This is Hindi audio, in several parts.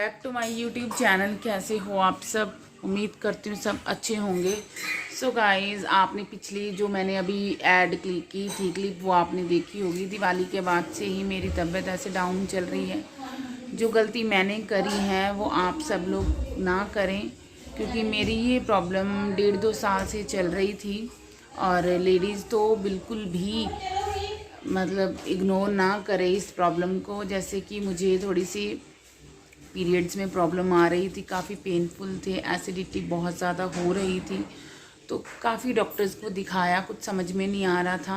Back to my YouTube channel. कैसे हो आप सब? उम्मीद करती हूँ सब अच्छे होंगे। सो गाइस, आपने पिछली जो मैंने अभी ऐड क्लिक की थी क्लिप, वो आपने देखी होगी। दिवाली के बाद से ही मेरी तबीयत ऐसे डाउन चल रही है। जो गलती मैंने करी है वो आप सब लोग ना करें, क्योंकि मेरी ये प्रॉब्लम 1.5-2 साल से चल रही थी और लेडीज़ तो बिल्कुल भी मतलब इग्नोर ना करें इस प्रॉब्लम को। जैसे कि मुझे थोड़ी सी पीरियड्स में प्रॉब्लम आ रही थी, काफ़ी पेनफुल थे, एसिडिटी बहुत ज़्यादा हो रही थी, तो काफ़ी डॉक्टर्स को दिखाया, कुछ समझ में नहीं आ रहा था।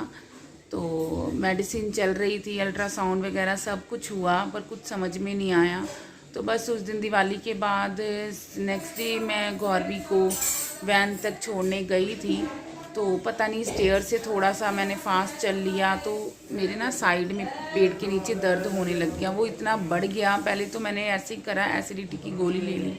तो मेडिसिन चल रही थी, अल्ट्रासाउंड वगैरह सब कुछ हुआ, पर कुछ समझ में नहीं आया। तो बस उस दिन दिवाली के बाद नेक्स्ट डे मैं गौरवी को वैन तक छोड़ने गई थी। तो पता नहीं स्टेयर से थोड़ा सा मैंने फास्ट चल लिया, तो मेरे ना साइड में पेट के नीचे दर्द होने लग गया। वो इतना बढ़ गया। पहले तो मैंने ऐसे ही करा, एसिडिटी की गोली ले ली,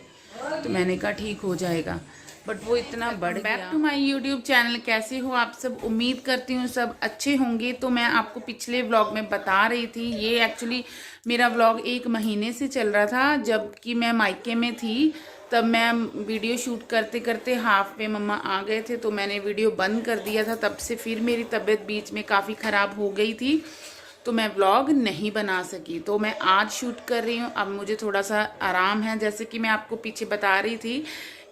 तो मैंने कहा ठीक हो जाएगा, बट वो इतना बढ़ गया। Back to my YouTube channel. कैसे हो आप सब? उम्मीद करती हूँ सब अच्छे होंगे। तो मैं आपको पिछले व्लॉग में बता रही थी, ये एक्चुअली मेरा व्लॉग 1 महीने से चल रहा था, जबकि मैं मायके में थी। तब मैं वीडियो शूट करते करते हाफ पे मम्मा आ गए थे, तो मैंने वीडियो बंद कर दिया था। तब से फिर मेरी तबीयत बीच में काफ़ी ख़राब हो गई थी, तो मैं व्लॉग नहीं बना सकी। तो मैं आज शूट कर रही हूँ। अब मुझे थोड़ा सा आराम है। जैसे कि मैं आपको पीछे बता रही थी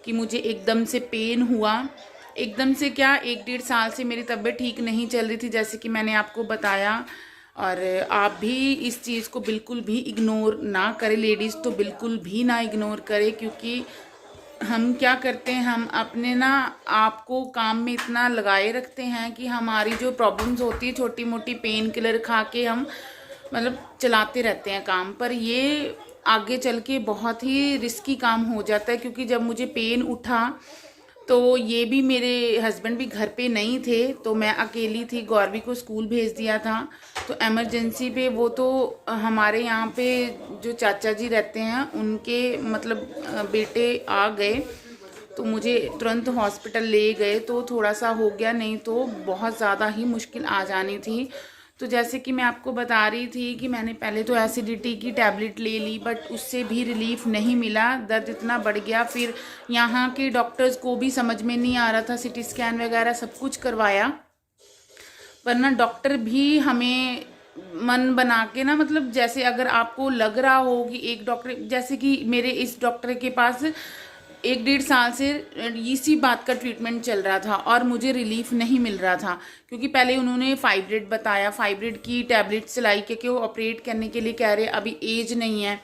कि मुझे एकदम से पेन हुआ। एकदम से क्या, 1-1.5 साल से मेरी तबीयत ठीक नहीं चल रही थी, जैसे कि मैंने आपको बताया। और आप भी इस चीज़ को बिल्कुल भी इग्नोर ना करें, लेडीज़ तो बिल्कुल भी ना इग्नोर करें, क्योंकि हम क्या करते हैं, हम अपने ना आपको काम में इतना लगाए रखते हैं कि हमारी जो प्रॉब्लम्स होती है, छोटी मोटी पेन किलर खा के हम मतलब चलाते रहते हैं काम। पर ये आगे चल के बहुत ही रिस्की काम हो जाता है, क्योंकि जब मुझे पेन उठा तो ये भी मेरे हस्बैंड भी घर पे नहीं थे, तो मैं अकेली थी। गौरवी को स्कूल भेज दिया था, तो इमरजेंसी पे वो तो हमारे यहाँ पे जो चाचा जी रहते हैं उनके मतलब बेटे आ गए, तो मुझे तुरंत हॉस्पिटल ले गए। तो थोड़ा सा हो गया, नहीं तो बहुत ज़्यादा ही मुश्किल आ जानी थी। तो जैसे कि मैं आपको बता रही थी कि मैंने पहले तो एसिडिटी की टैबलेट ले ली, बट उससे भी रिलीफ नहीं मिला, दर्द इतना बढ़ गया। फिर यहाँ के डॉक्टर्स को भी समझ में नहीं आ रहा था, सिटी स्कैन वगैरह सब कुछ करवाया, पर ना डॉक्टर भी हमें मन बना के ना, मतलब जैसे अगर आपको लग रहा हो कि एक डॉक्टर, जैसे कि मेरे इस डॉक्टर के पास 1-1.5 साल से इसी बात का ट्रीटमेंट चल रहा था और मुझे रिलीफ नहीं मिल रहा था। क्योंकि पहले उन्होंने फाइब्रिड बताया, फाइब्रिड की टैबलेट लाई, क्योंकि वो ऑपरेट करने के लिए कह रहे, अभी एज नहीं है।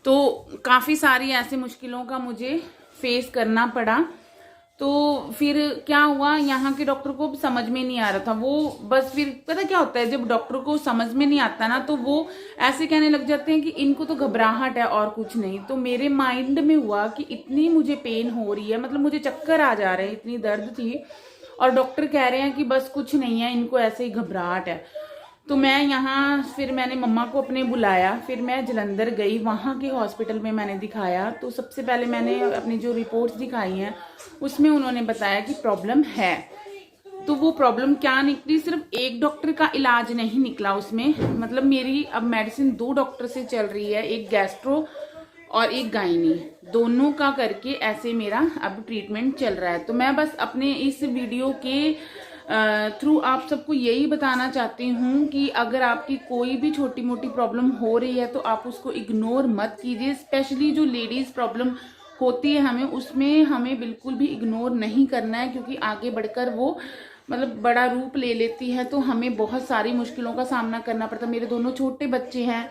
तो काफ़ी सारी ऐसे मुश्किलों का मुझे फेस करना पड़ा। तो फिर क्या हुआ, यहाँ के डॉक्टर को समझ में नहीं आ रहा था। वो बस फिर पता क्या होता है, जब डॉक्टर को समझ में नहीं आता ना, तो वो ऐसे कहने लग जाते हैं कि इनको तो घबराहट है और कुछ नहीं। तो मेरे माइंड में हुआ कि इतनी मुझे पेन हो रही है, मतलब मुझे चक्कर आ जा रहे हैं, इतनी दर्द थी, और डॉक्टर कह रहे हैं कि बस कुछ नहीं है, इनको ऐसे ही घबराहट है। तो मैं यहाँ फिर मैंने मम्मा को अपने बुलाया, फिर मैं जलंधर गई, वहाँ के हॉस्पिटल में मैंने दिखाया। तो सबसे पहले मैंने अपनी जो रिपोर्ट्स दिखाई हैं उसमें उन्होंने बताया कि प्रॉब्लम है। तो वो प्रॉब्लम क्या निकली, सिर्फ एक डॉक्टर का इलाज नहीं निकला उसमें, मतलब मेरी अब मेडिसिन 2 डॉक्टर से चल रही है, एक गैस्ट्रो और एक गायनी, दोनों का करके ऐसे मेरा अब ट्रीटमेंट चल रहा है। तो मैं बस अपने इस वीडियो के थ्रू आप सबको यही बताना चाहती हूँ कि अगर आपकी कोई भी छोटी मोटी प्रॉब्लम हो रही है तो आप उसको इग्नोर मत कीजिए। स्पेशली जो लेडीज़ प्रॉब्लम होती है हमें, उसमें हमें बिल्कुल भी इग्नोर नहीं करना है, क्योंकि आगे बढ़कर वो मतलब बड़ा रूप ले लेती है, तो हमें बहुत सारी मुश्किलों का सामना करना पड़ता है। मेरे दोनों छोटे बच्चे हैं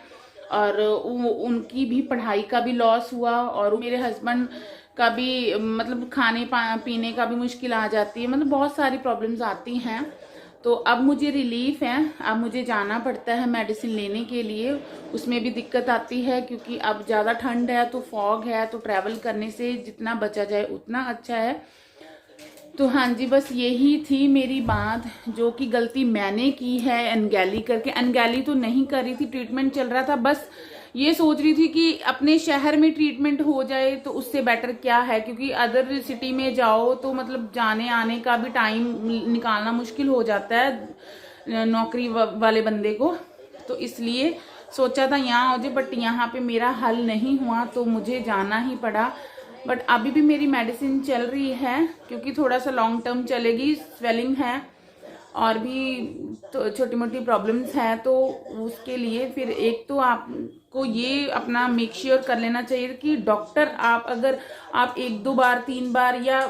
और उनकी भी पढ़ाई का भी लॉस हुआ, और मेरे हस्बैंड का भी मतलब खाने पीने का भी मुश्किल आ जाती है, मतलब बहुत सारी प्रॉब्लम्स आती हैं। तो अब मुझे रिलीफ है, अब मुझे जाना पड़ता है मेडिसिन लेने के लिए, उसमें भी दिक्कत आती है, क्योंकि अब ज़्यादा ठंड है, तो फॉग है, तो ट्रैवल करने से जितना बचा जाए उतना अच्छा है। तो हाँ जी, बस यही थी मेरी बात, जो कि गलती मैंने की है अनगैली करके। अनगैली तो नहीं कर रही थी, ट्रीटमेंट चल रहा था, बस ये सोच रही थी कि अपने शहर में ट्रीटमेंट हो जाए तो उससे बेटर क्या है, क्योंकि अदर सिटी में जाओ तो मतलब जाने आने का भी टाइम निकालना मुश्किल हो जाता है नौकरी वाले बंदे को। तो इसलिए सोचा था यहाँ हो जाए, बट यहाँ पे मेरा हल नहीं हुआ तो मुझे जाना ही पड़ा। बट अभी भी मेरी मेडिसिन चल रही है क्योंकि थोड़ा सा लॉन्ग टर्म चलेगी। स्वेलिंग है और भी तो छोटी मोटी प्रॉब्लम्स हैं, तो उसके लिए फिर एक तो आपको ये अपना मेक श्योर कर लेना चाहिए कि डॉक्टर अगर आप 1-2 बार 3 बार या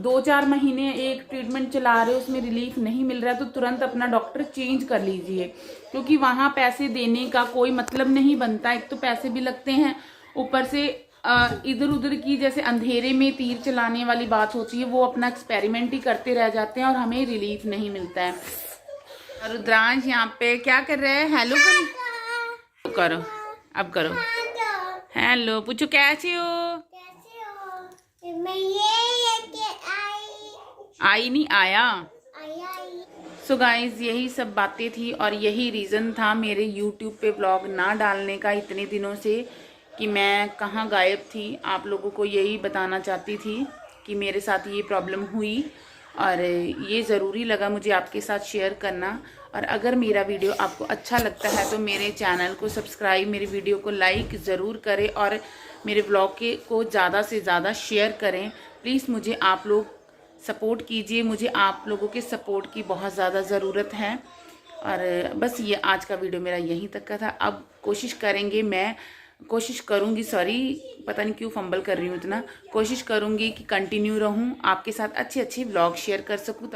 2-4 महीने एक ट्रीटमेंट चला रहे हो, उसमें रिलीफ नहीं मिल रहा है, तो तुरंत अपना डॉक्टर चेंज कर लीजिए, क्योंकि वहाँ पैसे देने का कोई मतलब नहीं बनता। एक तो पैसे भी लगते हैं, ऊपर से इधर उधर की जैसे अंधेरे में तीर चलाने वाली बात होती है, वो अपना एक्सपेरिमेंट ही करते रह जाते हैं और हमें रिलीफ नहीं मिलता है। और रुद्रांश यहाँ पे क्या कर रहे हैं? हेलो करो, अब करो। हेलो पूछो, कैसे हो? आई नहीं आया। सो गाइज यही सब बातें थी और यही रीज़न था मेरे यूट्यूब पे ब्लॉग ना डालने का इतने दिनों से, कि मैं कहाँ गायब थी। आप लोगों को यही बताना चाहती थी कि मेरे साथ ये प्रॉब्लम हुई और ये ज़रूरी लगा मुझे आपके साथ शेयर करना। और अगर मेरा वीडियो आपको अच्छा लगता है तो मेरे चैनल को सब्सक्राइब, मेरे वीडियो को लाइक ज़रूर करें और मेरे ब्लॉग को ज़्यादा से ज़्यादा शेयर करें। प्लीज़ मुझे आप लोग सपोर्ट कीजिए, मुझे आप लोगों के सपोर्ट की बहुत ज़्यादा ज़रूरत है। और बस ये आज का वीडियो मेरा यहीं तक का था। अब कोशिश करूँगी, सॉरी पता नहीं क्यों फंबल कर रही हूँ इतना, कोशिश करूँगी कि कंटिन्यू रहूँ, आपके साथ अच्छे अच्छे व्लॉग शेयर कर सकूँ।